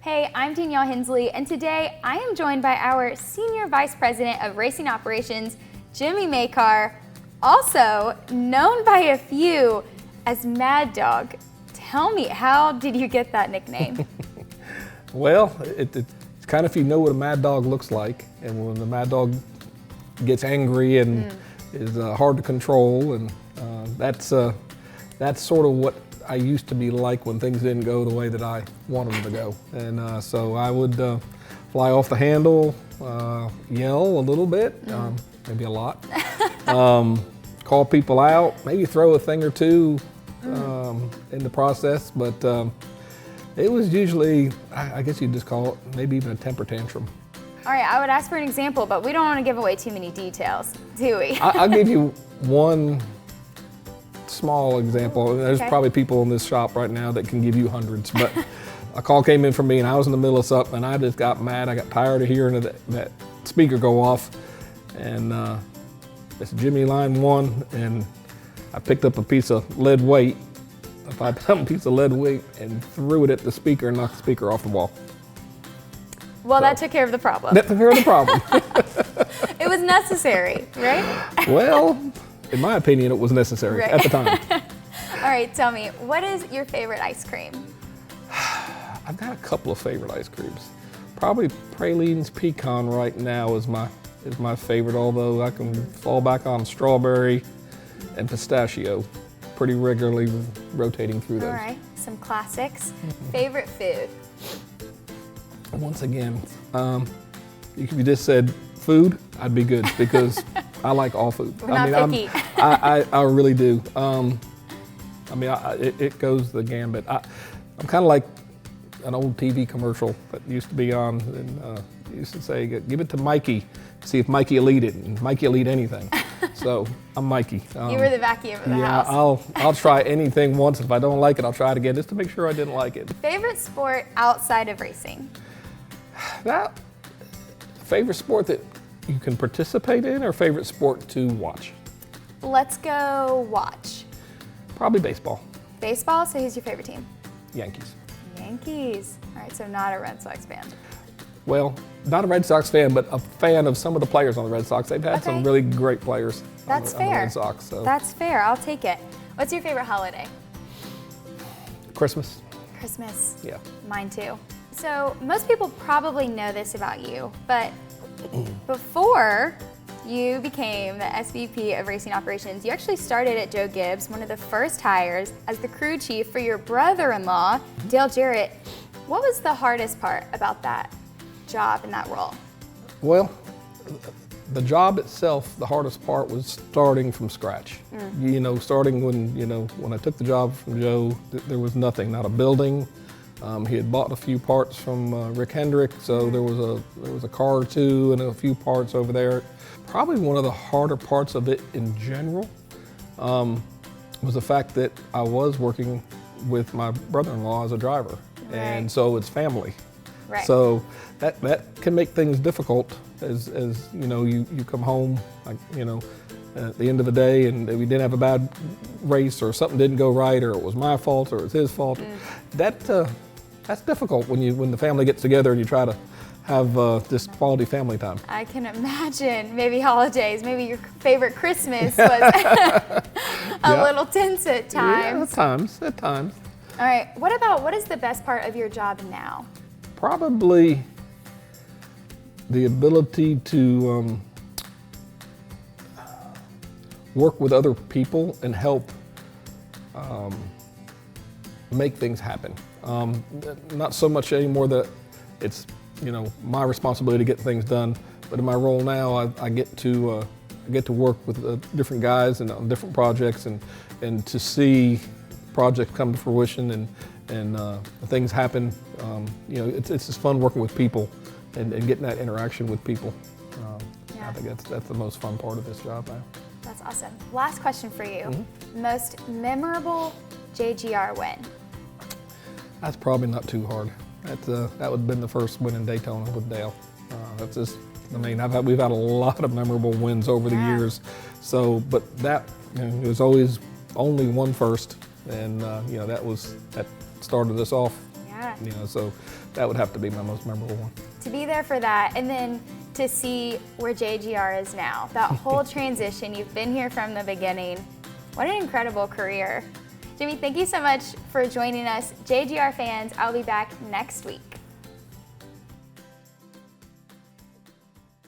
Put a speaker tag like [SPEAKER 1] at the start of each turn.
[SPEAKER 1] Hey, I'm Danielle Hensley, and today I am joined by our Senior Vice President of Racing Operations, Jimmy Makar, also known by a few as Mad Dog. Tell me, how did you get that nickname?
[SPEAKER 2] Well, it's kind of, if you know what a Mad Dog looks like, and when the Mad Dog gets angry and is hard to control, and that's sort of what I used to be like when things didn't go the way that I wanted them to go. And so I would fly off the handle, yell a little bit, maybe a lot, call people out, maybe throw a thing or two in the process, but it was usually, I guess you'd just call it maybe even a temper tantrum.
[SPEAKER 1] All right, I would ask for an example, but we don't want to give away too many details, do we?
[SPEAKER 2] I'll give you one small example. There's probably people in this shop right now that can give you hundreds, but a call came in from me and I was in the middle of something and I just got mad. I got tired of hearing that speaker go off, and it's Jimmy line 1, and I picked up a piece of lead weight, a 5-pound piece of lead weight, and threw it at the speaker and knocked the speaker off the wall.
[SPEAKER 1] Well, that took care of the problem.
[SPEAKER 2] That took care of the problem.
[SPEAKER 1] It was necessary, right?
[SPEAKER 2] Well, in my opinion, it was necessary at the time.
[SPEAKER 1] All right, tell me, what is your favorite ice cream?
[SPEAKER 2] I've got a couple of favorite ice creams. Probably Pralines Pecan right now is my favorite, although I can fall back on strawberry and pistachio pretty regularly, rotating through those.
[SPEAKER 1] All right, some classics. Favorite food?
[SPEAKER 2] Once again, if you just said food, I'd be good because I like all food.
[SPEAKER 1] We're not picky.
[SPEAKER 2] I really do. It goes the gambit. I'm kind of like an old TV commercial that used to be on, and used to say, "Give it to Mikey, see if Mikey will eat it," and Mikey will eat anything. So I'm Mikey.
[SPEAKER 1] You were the vacuum of the house.
[SPEAKER 2] Yeah, I'll try anything once. If I don't like it, I'll try it again just to make sure I didn't like it.
[SPEAKER 1] Favorite sport outside of racing?
[SPEAKER 2] That favorite sport that you can participate in, or favorite sport to watch?
[SPEAKER 1] Let's go watch.
[SPEAKER 2] Probably baseball.
[SPEAKER 1] Baseball, so who's your favorite team?
[SPEAKER 2] Yankees.
[SPEAKER 1] Yankees. All right, so not a Red Sox fan.
[SPEAKER 2] Well, not a Red Sox fan, but a fan of some of the players on the Red Sox. They've had some really great players on the Red Sox. So.
[SPEAKER 1] That's fair, I'll take it. What's your favorite holiday?
[SPEAKER 2] Christmas.
[SPEAKER 1] Christmas.
[SPEAKER 2] Yeah.
[SPEAKER 1] Mine too. So most people probably know this about you, but before you became the SVP of Racing Operations, you actually started at Joe Gibbs, one of the first hires, as the crew chief for your brother-in-law, Dale Jarrett. What was the hardest part about that job and that role?
[SPEAKER 2] Well, the job itself, the hardest part was starting from scratch. Starting when I took the job from Joe, there was nothing, not a building. He had bought a few parts from Rick Hendrick, so there was a car or two and a few parts over there. Probably one of the harder parts of it in general was the fact that I was working with my brother-in-law as a driver, and so it's family.
[SPEAKER 1] Right.
[SPEAKER 2] So that can make things difficult as you come home, at the end of the day, and we didn't have a bad race, or something didn't go right, or it was my fault, or it was his fault. That's difficult when the family gets together and you try to have this quality family time.
[SPEAKER 1] I can imagine. Maybe holidays, maybe your favorite Christmas was a little tense at times.
[SPEAKER 2] Yeah, at times.
[SPEAKER 1] All right, what is the best part of your job now?
[SPEAKER 2] Probably the ability to work with other people and help make things happen. Not so much anymore that it's my responsibility to get things done, but in my role now, I get to work with different guys and on different projects, and to see projects come to fruition and things happen. It's just fun working with people and getting that interaction with people. I think that's the most fun part of this job now.
[SPEAKER 1] That's awesome. Last question for you. Most memorable JGR win?
[SPEAKER 2] That's probably not too hard. That would have been the first win in Daytona with Dale. We've had a lot of memorable wins over the years. So, but that, it was always only one first, and that started us off.
[SPEAKER 1] Yeah. Yeah.
[SPEAKER 2] You know, so that would have to be my most memorable one.
[SPEAKER 1] To be there for that, and then to see where JGR is now, that whole transition, you've been here from the beginning. What an incredible career. Jimmy, thank you so much for joining us. JGR fans, I'll be back next week.